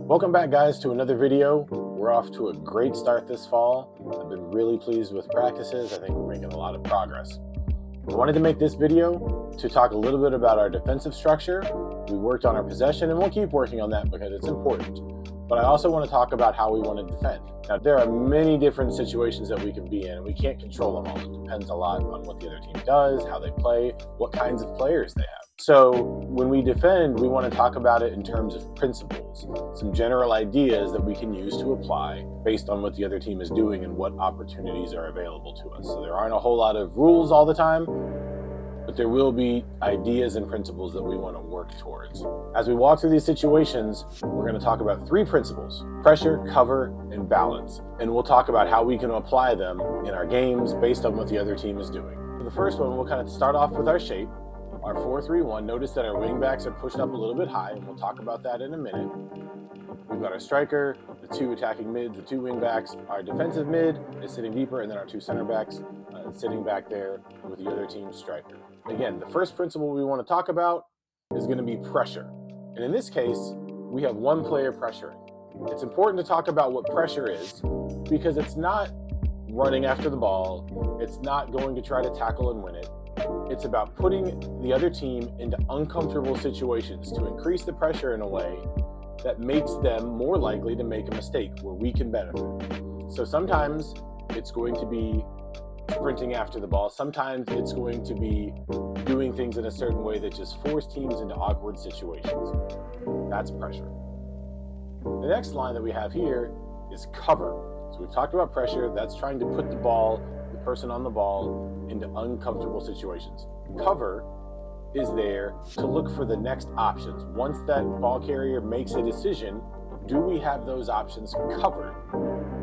Welcome back, guys, to another video. We're off to a great start this fall. I've been really pleased with practices. I think we're making a lot of progress. I wanted to make this video to talk a little bit about our defensive structure. We worked on our possession, and we'll keep working on that because it's important. But I also want to talk about how we want to defend. Now, there are many different situations that we can be in, and we can't control them all. It depends a lot on what the other team does, how they play, what kinds of players they have. So when we defend, we want to talk about it in terms of principles, some general ideas that we can use to apply based on what the other team is doing and what opportunities are available to us. So there aren't a whole lot of rules all the time, but there will be ideas and principles that we want to work towards. As we walk through these situations, we're going to talk about three principles: pressure, cover, and balance. And we'll talk about how we can apply them in our games based on what the other team is doing. For the first one, we'll kind of start off with our shape. Our 4-3-1, notice that our wingbacks are pushed up a little bit high, and we'll talk about that in a minute. We've got our striker, the two attacking mids, the two wingbacks. Our defensive mid is sitting deeper, and then our two center backs sitting back there with the other team's striker. Again, the first principle we want to talk about is going to be pressure. And in this case, we have one player pressuring. It's important to talk about what pressure is because it's not running after the ball. It's not going to try to tackle and win it. It's about putting the other team into uncomfortable situations to increase the pressure in a way that makes them more likely to make a mistake where we can benefit. So sometimes it's going to be sprinting after the ball. Sometimes it's going to be doing things in a certain way that just force teams into awkward situations. That's pressure. The next line that we have here is cover. So we've talked about pressure. That's trying to put the person on the ball into uncomfortable situations. Cover is there to look for the next options. Once that ball carrier makes a decision, do we have those options covered?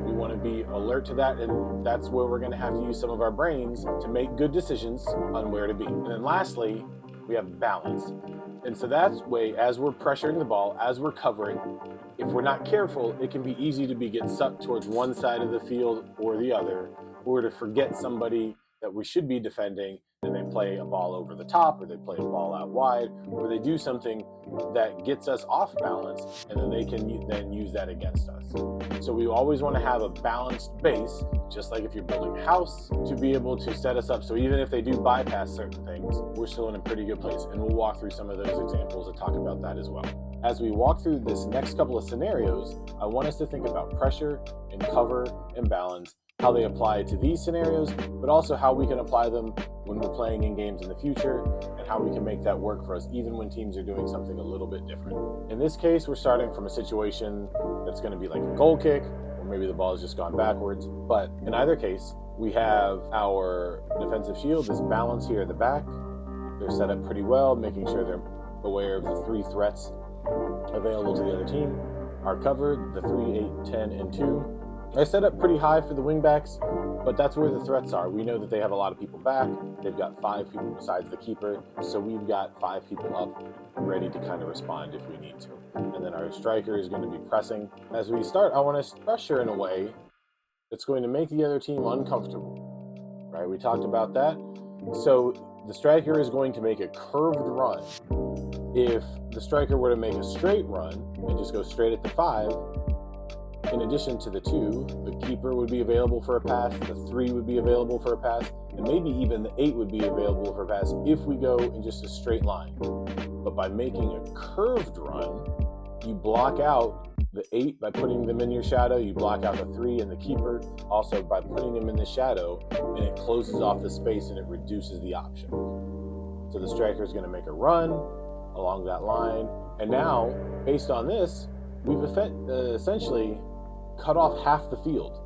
We want to be alert to that, and that's where we're going to have to use some of our brains to make good decisions on where to be. And then lastly, we have balance. And so that's way, as we're pressuring the ball, as we're covering, if we're not careful, it can be easy to get sucked towards one side of the field or the other, or to forget somebody that we should be defending, and they play a ball over the top, or they play a ball out wide, or they do something that gets us off balance, and then they can then use that against us. So we always want to have a balanced base, just like if you're building a house, to be able to set us up so even if they do bypass certain things, we're still in a pretty good place. And we'll walk through some of those examples and talk about that as well. As we walk through this next couple of scenarios, I want us to think about pressure and cover and balance, how they apply to these scenarios, but also how we can apply them when we're playing in games in the future, and how we can make that work for us even when teams are doing something a little bit different. In this case, we're starting from a situation that's going to be like a goal kick, or maybe the ball has just gone backwards. But in either case, we have our defensive shield, this balance here at the back. They're set up pretty well, making sure they're aware of the three threats available to the other team. Our cover, the 3, 8, 10, and 2. They're set up pretty high for the wingbacks, but that's where the threats are. We know that they have a lot of people back. They've got 5 people besides the keeper, so we've got 5 people up ready to kind of respond if we need to. And then our striker is going to be pressing. As we start, I want to pressure in a way that's going to make the other team uncomfortable, right? We talked about that. So the striker is going to make a curved run. If the striker were to make a straight run and just go straight at the 5, in addition to the 2, the keeper would be available for a pass, the 3 would be available for a pass, and maybe even the 8 would be available for a pass if we go in just a straight line. But by making a curved run, you block out the 8 by putting them in your shadow, you block out the 3 and the keeper also by putting them in the shadow, and it closes off the space and it reduces the option. So the striker is going to make a run along that line, and now, based on this, we've essentially cut off half the field,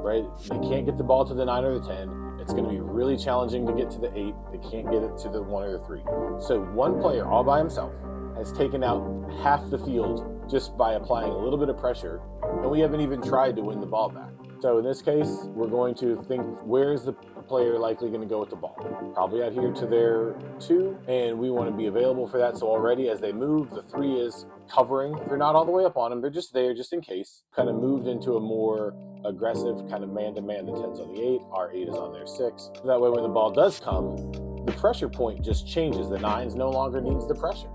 right? They can't get the ball to the 9 or the 10. It's going to be really challenging to get to the 8. They can't get it to the 1 or the 3. So one player all by himself has taken out half the field just by applying a little bit of pressure, and we haven't even tried to win the ball back. So in this case, we're going to think, where is the player likely going to go with the ball? Probably out here to their 2, and we want to be available for that. So already as they move, the 3 is covering. They're not all the way up on them. They're just there just in case. Kind of moved into a more aggressive kind of man-to-man. The 10's on the 8. Our 8 is on their 6. That way when the ball does come, the pressure point just changes. The 9's no longer needs the pressure.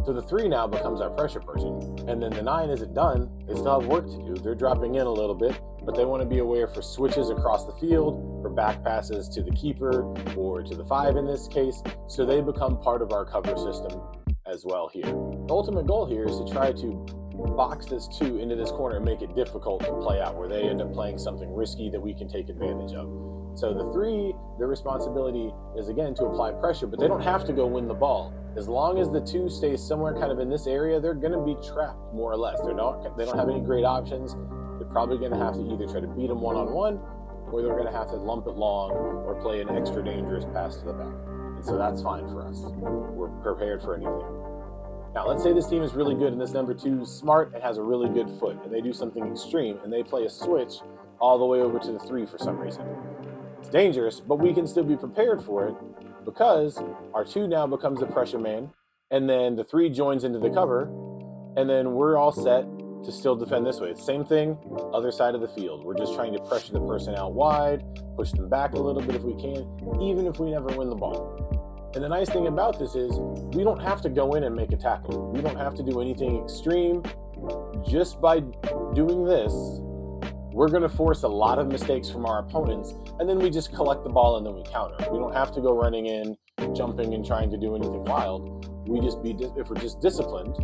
So the 3 now becomes our pressure person. And then the 9 isn't done. They still have work to do. They're dropping in a little bit, but they want to be aware for switches across the field, for back passes to the keeper or to the 5 in this case. So they become part of our cover system as well here. The ultimate goal here is to try to box this 2 into this corner and make it difficult to play out, where they end up playing something risky that we can take advantage of. So the 3, their responsibility is again to apply pressure, but they don't have to go win the ball. As long as the 2 stays somewhere kind of in this area, they're going to be trapped more or less. They don't have any great options. They're probably going to have to either try to beat them one-on-one, or they're going to have to lump it long or play an extra dangerous pass to the back. And so that's fine for us. We're prepared for anything. Now, let's say this team is really good and this number 2 is smart and has a really good foot, and they do something extreme and they play a switch all the way over to the 3 for some reason. It's dangerous, but we can still be prepared for it because our 2 now becomes the pressure man, and then the 3 joins into the cover, and then we're all set to still defend this way. It's same thing, other side of the field. We're just trying to pressure the person out wide, push them back a little bit if we can, even if we never win the ball. And the nice thing about this is we don't have to go in and make a tackle. We don't have to do anything extreme. Just by doing this, we're going to force a lot of mistakes from our opponents, and then we just collect the ball and then we counter. We don't have to go running in, jumping and trying to do anything wild. If we're just disciplined,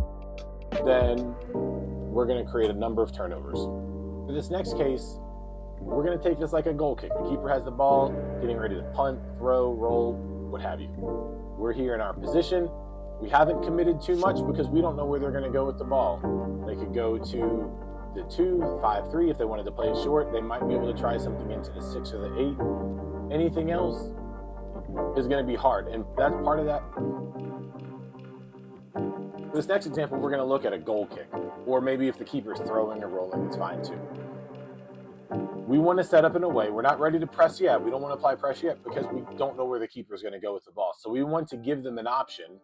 then we're going to create a number of turnovers. For this next case, we're going to take this like a goal kick. The keeper has the ball, getting ready to punt, throw, roll, what have you. We're here in our position. We haven't committed too much because we don't know where they're going to go with the ball. They could go to the 2, 5-3 if they wanted to play it short. They might be able to try something into the 6 or the 8. Anything else is going to be hard, and that's part of that. For this next example, we're going to look at a goal kick, or maybe if the keeper's throwing or rolling, it's fine too. We want to set up in a way, we're not ready to press yet. We don't want to apply pressure yet because we don't know where the keeper is going to go with the ball. So we want to give them an option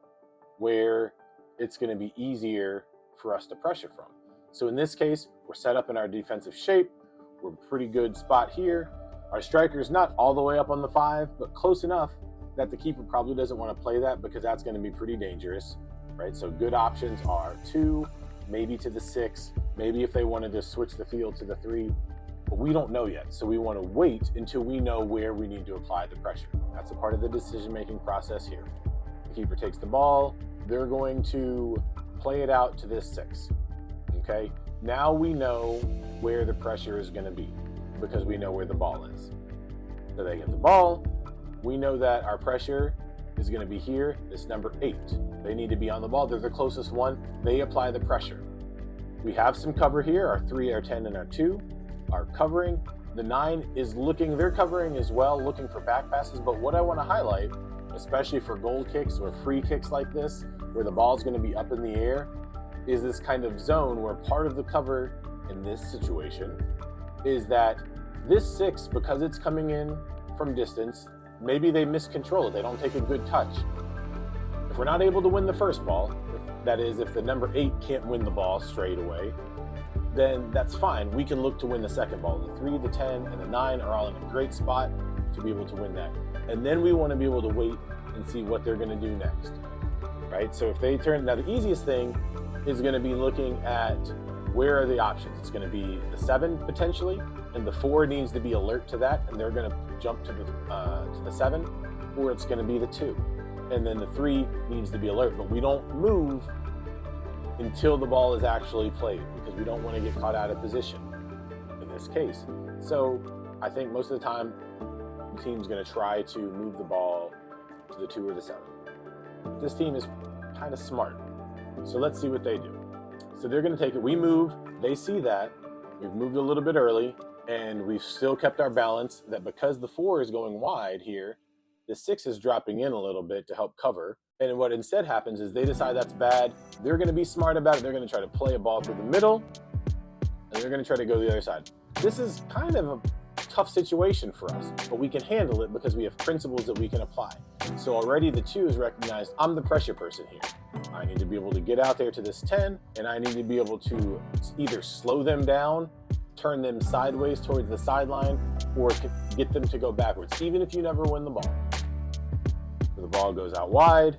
where it's going to be easier for us to pressure from. So in this case, we're set up in our defensive shape. We're a pretty good spot here. Our striker's not all the way up on the 5, but close enough that the keeper probably doesn't want to play that because that's going to be pretty dangerous, right? So good options are 2, maybe to the 6, maybe if they wanted to switch the field to the 3, but we don't know yet. So we want to wait until we know where we need to apply the pressure. That's a part of the decision-making process here. The keeper takes the ball. They're going to play it out to this 6. Okay, now we know where the pressure is going to be because we know where the ball is. So they get the ball. We know that our pressure is going to be here. It's number 8. They need to be on the ball. They're the closest one. They apply the pressure. We have some cover here. Our 3, our 10, and our 2 are covering. The 9 is looking. They're covering as well, looking for back passes. But what I want to highlight, especially for goal kicks or free kicks like this, where the ball is going to be up in the air, is this kind of zone where part of the cover in this situation is that this 6, because it's coming in from distance, maybe they miscontrol it. They don't take a good touch. If we're not able to win the first ball, that is, if the number 8 can't win the ball straight away, then that's fine. We can look to win the second ball. The 3, the 10, and the 9 are all in a great spot to be able to win that. And then we want to be able to wait and see what they're going to do next, right? So if they turn, now the easiest thing is going to be looking at where are the options. It's going to be the 7 potentially, and the 4 needs to be alert to that, and they're going to jump to the 7, or it's going to be the 2, and then the 3 needs to be alert. But we don't move until the ball is actually played because we don't want to get caught out of position in this case. So I think most of the time the team's going to try to move the ball to the 2 or the 7. This team is kind of smart. So let's see what they do. So they're going to take it. We move. They see that. We've moved a little bit early, and we've still kept our balance that because the 4 is going wide here, the 6 is dropping in a little bit to help cover. And what instead happens is they decide that's bad. They're going to be smart about it. They're going to try to play a ball through the middle, and they're going to try to go the other side. This is kind of a tough situation for us, but we can handle it because we have principles that we can apply. So already the 2 is recognized. I'm the pressure person here. I need to be able to get out there to this 10, and I need to be able to either slow them down, turn them sideways towards the sideline, or get them to go backwards, even if you never win the ball. So the ball goes out wide.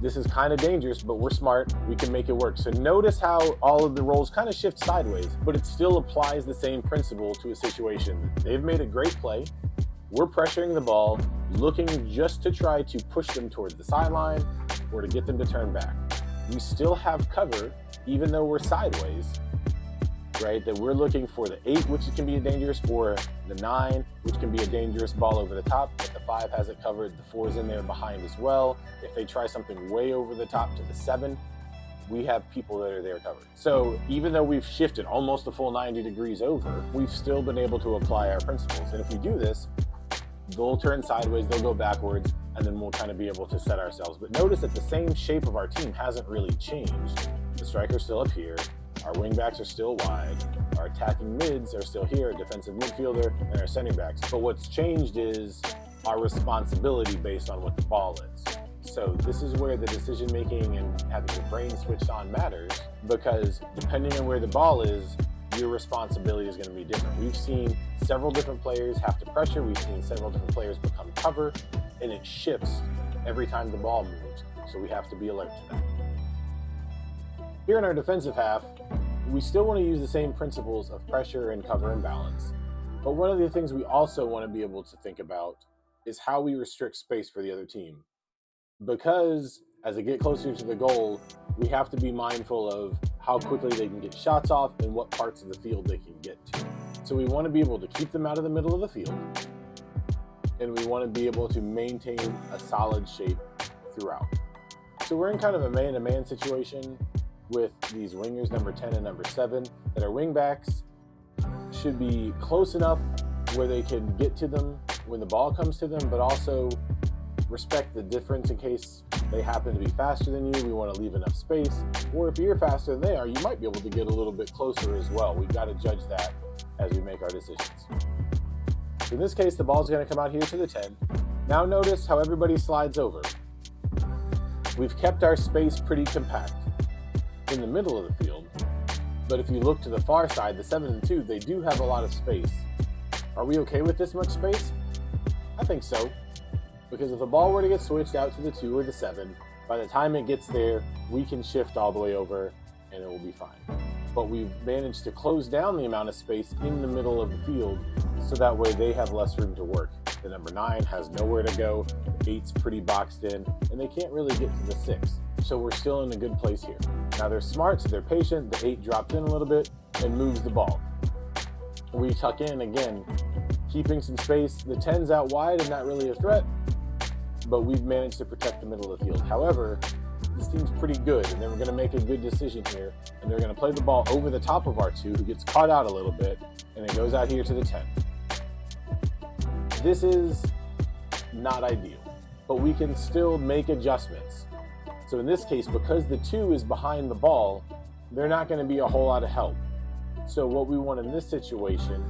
This is kind of dangerous, but we're smart. We can make it work. So notice how all of the roles kind of shift sideways, but it still applies the same principle to a situation. They've made a great play. We're pressuring the ball, looking just to try to push them towards the sideline or to get them to turn back. We still have cover, even though we're sideways, right? That we're looking for the 8, which can be dangerous, or the 9, which can be a dangerous ball over the top, but the 5 has it covered. The 4's in there behind as well. If they try something way over the top to the 7, we have people that are there covered. So even though we've shifted almost a full 90 degrees over, we've still been able to apply our principles. And if we do this, they'll turn sideways, they'll go backwards, and then we'll kind of be able to set ourselves. But notice that the same shape of our team hasn't really changed. The striker's still up here, our wingbacks are still wide, our attacking mids are still here, a defensive midfielder, and our center backs. But what's changed is our responsibility based on what the ball is. So this is where the decision making and having your brain switched on matters, because depending on where the ball is, your responsibility is going to be different. We've seen several different players have to pressure. We've seen several different players become cover, and it shifts every time the ball moves. So we have to be alert to that. Here in our defensive half, we still want to use the same principles of pressure and cover and balance. But one of the things we also want to be able to think about is how we restrict space for the other team. Because as they get closer to the goal, we have to be mindful of how quickly they can get shots off and what parts of the field they can get to. So we want to be able to keep them out of the middle of the field, and we want to be able to maintain a solid shape throughout. So we're in kind of a man-to-man situation with these wingers, number 10 and number 7, that our wingbacks should be close enough where they can get to them when the ball comes to them, but also respect the difference in case they happen to be faster than you. We want to leave enough space. Or if you're faster than they are, you might be able to get a little bit closer as well. We've got to judge that as we make our decisions. In this case, the ball's going to come out here to the 10. Now notice how everybody slides over. We've kept our space pretty compact in the middle of the field, but if you look to the far side, the 7 and 2, they do have a lot of space. Are we okay with this much space? I think so. Because if the ball were to get switched out to the 2 or the 7, by the time it gets there, we can shift all the way over and it will be fine. But we've managed to close down the amount of space in the middle of the field so that way they have less room to work. The number 9 has nowhere to go, the 8's pretty boxed in, and they can't really get to the 6. So we're still in a good place here. Now they're smart, so they're patient. The 8 drops in a little bit and moves the ball. We tuck in again, keeping some space. The 10's out wide and not really a threat, but we've managed to protect the middle of the field. However, this team's pretty good, and then we're going to make a good decision here, and they're going to play the ball over the top of our 2, who gets caught out a little bit, and it goes out here to the 10. This is not ideal, but we can still make adjustments. So in this case, because the 2 is behind the ball, they're not going to be a whole lot of help. So what we want in this situation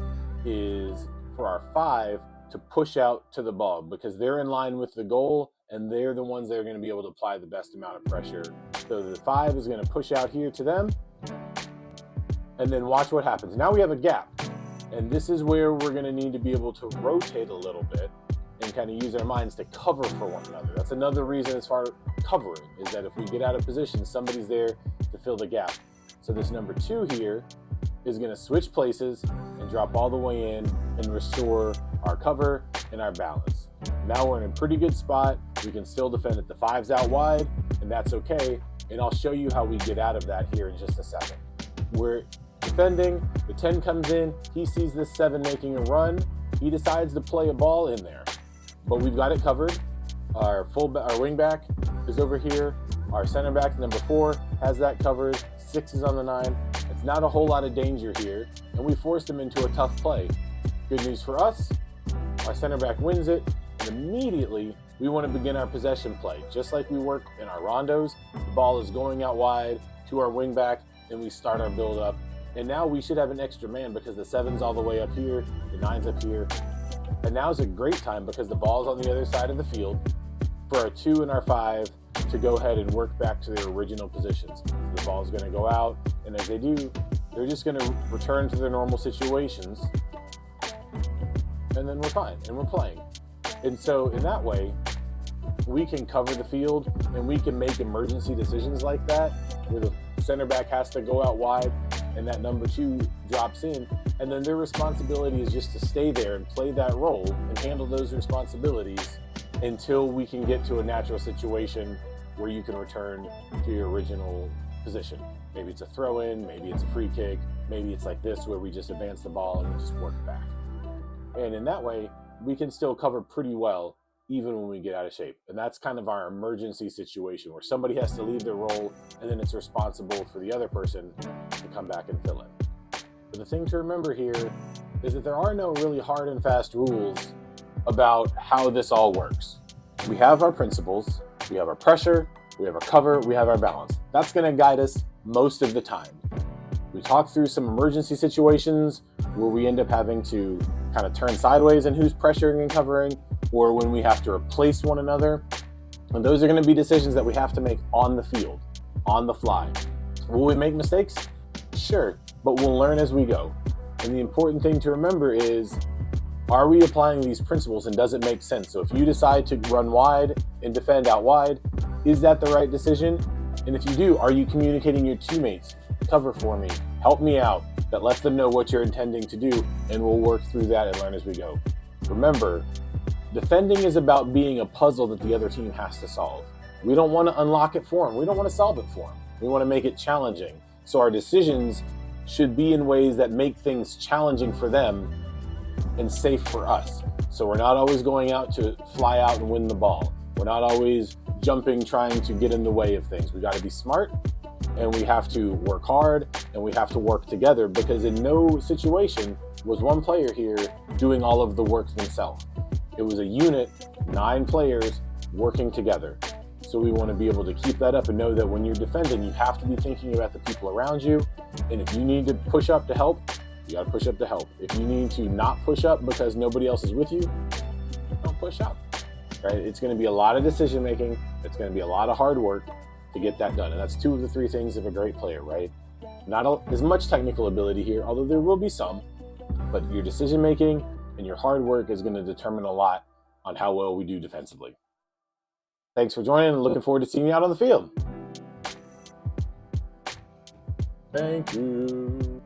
is for our 5 to push out to the ball, because they're in line with the goal and they're the ones that are going to be able to apply the best amount of pressure. So the 5 is going to push out here to them, and then watch what happens. Now we have a gap, and this is where we're going to need to be able to rotate a little bit and kind of use our minds to cover for one another. That's another reason as far as covering, is that if we get out of position, somebody's there to fill the gap. So this number 2 here is going to switch places and drop all the way in and restore our cover and our balance. Now we're in a pretty good spot. We can still defend it. The 5's out wide, and that's okay. And I'll show you how we get out of that here in just a second. We're defending, the 10 comes in, he sees this 7 making a run, he decides to play a ball in there. But we've got it covered. Our wing back is over here. Our center back, number 4, has that covered. 6 is on the 9. It's not a whole lot of danger here, and we forced him into a tough play. Good news for us, our center back wins it, and immediately we want to begin our possession play. Just like we work in our rondos, the ball is going out wide to our wing back, and we start our build up. And now we should have an extra man because the 7's all the way up here, the 9's up here. And now's a great time because the ball's on the other side of the field for our 2 and our 5 to go ahead and work back to their original positions. So the ball's going to go out, and as they do, they're just going to return to their normal situations, and then we're fine, and we're playing. And so in that way, we can cover the field and we can make emergency decisions like that, where the center back has to go out wide and that number 2 drops in, and then their responsibility is just to stay there and play that role and handle those responsibilities until we can get to a natural situation where you can return to your original position. Maybe it's a throw in, maybe it's a free kick, maybe it's like this where we just advance the ball and we just work back. And in that way, we can still cover pretty well even when we get out of shape. And that's kind of our emergency situation where somebody has to leave their role and then it's responsible for the other person to come back and fill in. But the thing to remember here is that there are no really hard and fast rules about how this all works. We have our principles, we have our pressure, we have our cover, we have our balance. That's going to guide us most of the time. We talk through some emergency situations where we end up having to kind of turn sideways in who's pressuring and covering, or when we have to replace one another. And those are going to be decisions that we have to make on the field, on the fly. Will we make mistakes? Sure, but we'll learn as we go. And the important thing to remember is, are we applying these principles and does it make sense? So if you decide to run wide and defend out wide, is that the right decision? And if you do, are you communicating your teammates? Cover for me, help me out. That lets them know what you're intending to do, and we'll work through that and learn as we go. Remember, defending is about being a puzzle that the other team has to solve. We don't want to unlock it for them. We don't want to solve it for them. We want to make it challenging. So our decisions should be in ways that make things challenging for them and safe for us. So we're not always going out to fly out and win the ball. We're not always jumping, trying to get in the way of things. We got to be smart, and we have to work hard, and we have to work together, because in no situation was one player here doing all of the work themselves. It was a unit, 9 players working together. So we want to be able to keep that up and know that when you're defending, you have to be thinking about the people around you. And if you need to push up to help, you got to push up to help. If you need to not push up because nobody else is with you, don't push up. Right? It's going to be a lot of decision making. It's going to be a lot of hard work to get that done. And that's 2 of the 3 things of a great player, right? Not as much technical ability here, although there will be some, but your decision making and your hard work is going to determine a lot on how well we do defensively. Thanks for joining, and looking forward to seeing you out on the field. Thank you.